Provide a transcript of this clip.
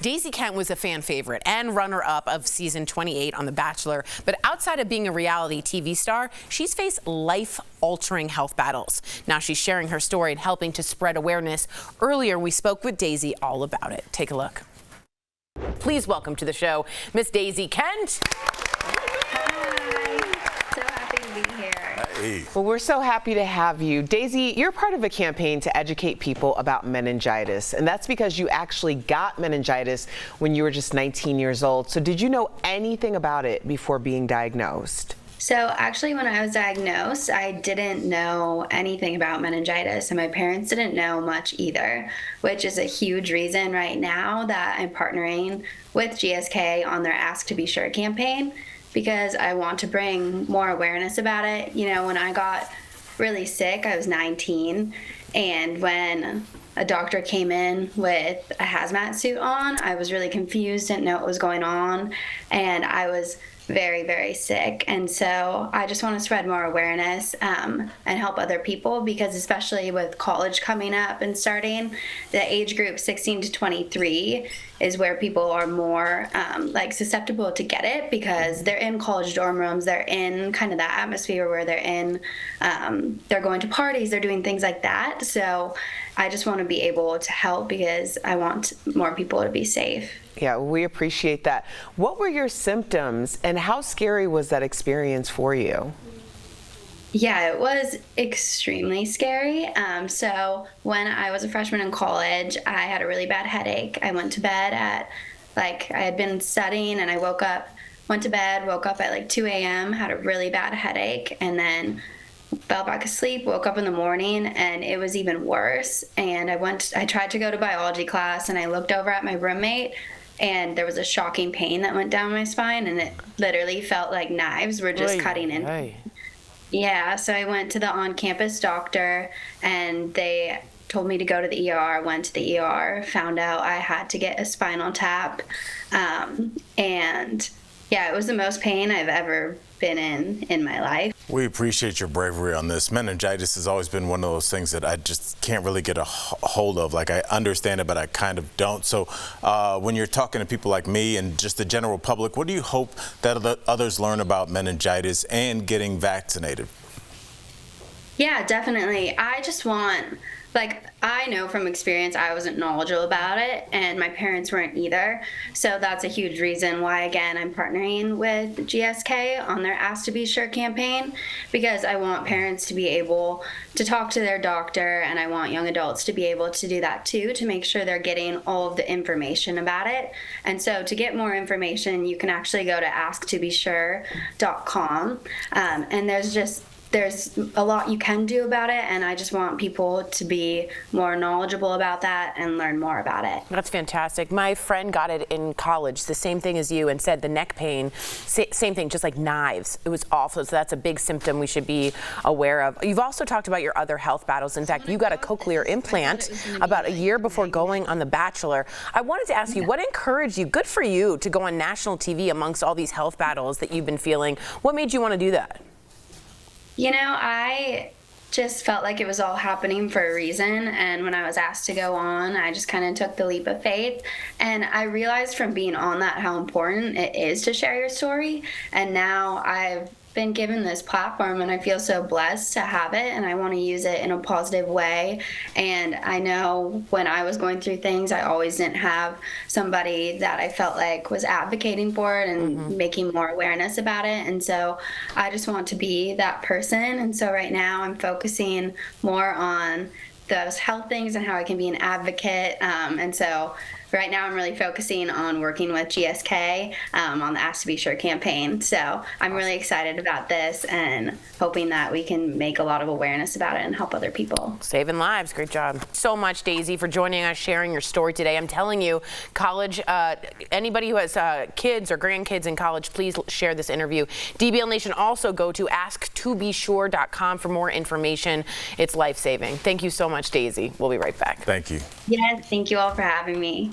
Daisy Kent was a fan favorite and runner-up of season 28 on The Bachelor, but outside of being a reality TV star, she's faced life-altering health battles. Now she's sharing her story and helping to spread awareness. Earlier, we spoke with Daisy all about it. Take a look. Please welcome to the show, Miss Daisy Kent. Well, we're so happy to have you. Daisy, you're part of a campaign to educate people about meningitis, and that's because you actually got meningitis when you were just 19 years old. So did you know anything about it before being diagnosed? So actually, when I was diagnosed, I didn't know anything about meningitis, and my parents didn't know much either, which is a huge reason right now that I'm partnering with GSK on their Ask to Be Sure campaign, because I want to bring more awareness about it. You know, when I got really sick, I was 19, and when a doctor came in with a hazmat suit on, I was really confused, didn't know what was going on, and I was very, very sick. And so I just want to spread more awareness and help other people, because especially with college coming up and starting, the age group 16 to 23 is where people are more susceptible to get it, because they're in college dorm rooms, they're in kind of that atmosphere where they're in, they're going to parties, they're doing things like that. So I just want to be able to help, because I want more people to be safe. Yeah, we appreciate that. What were your symptoms, and how scary was that experience for you? Yeah, it was extremely scary. So when I was a freshman in college, I had a really bad headache. I went to bed at, I had been studying, and I went to bed, woke up at 2 a.m., had a really bad headache, and then fell back asleep, woke up in the morning, and it was even worse. And I tried to go to biology class, and I looked over at my roommate, and there was a shocking pain that went down my spine, and it literally felt like knives were just cutting in. Yeah, so I went to the on-campus doctor, and they told me to go to the ER. Went to the ER, found out I had to get a spinal tap, and yeah, it was the most pain I've ever been in my life. We appreciate your bravery on this. Meningitis has always been one of those things that I just can't really get a hold of. I understand it, but I kind of don't. So when you're talking to people like me and just the general public, what do you hope that others learn about meningitis and getting vaccinated? Yeah, definitely. I just want, I know from experience I wasn't knowledgeable about it, and my parents weren't either. So that's a huge reason why, again, I'm partnering with GSK on their Ask to Be Sure campaign, because I want parents to be able to talk to their doctor, and I want young adults to be able to do that too, to make sure they're getting all of the information about it. And so to get more information, you can actually go to asktobesure.com, and there's a lot you can do about it, and I just want people to be more knowledgeable about that and learn more about it. That's fantastic. My friend got it in college, the same thing as you, and said the neck pain, same thing, just like knives. It was awful, so that's a big symptom we should be aware of. You've also talked about your other health battles. In fact, you got a cochlear implant about a year before going on The Bachelor. I wanted to ask you, what encouraged you, good for you, to go on national TV amongst all these health battles that you've been feeling? What made you want to do that? You know, I just felt like it was all happening for a reason, and when I was asked to go on, I just kind of took the leap of faith, and I realized from being on that how important it is to share your story, and now I've been given this platform, and I feel so blessed to have it, and I want to use it in a positive way. And I know when I was going through things, I always didn't have somebody that I felt like was advocating for it and making more awareness about it, and so I just want to be that person. And so right now I'm focusing more on those health things and how I can be an advocate, and so right now I'm really focusing on working with GSK on the Ask to Be Sure campaign. So I'm really excited about this and hoping that we can make a lot of awareness about it and help other people. Saving lives. Great job. So much, Daisy, for joining us, sharing your story today. I'm telling you, college, anybody who has kids or grandkids in college, please share this interview. DBL Nation, also go to asktobesure.com for more information. It's life-saving. Thank you so much, Daisy. We'll be right back. Thank you. Yes, thank you all for having me.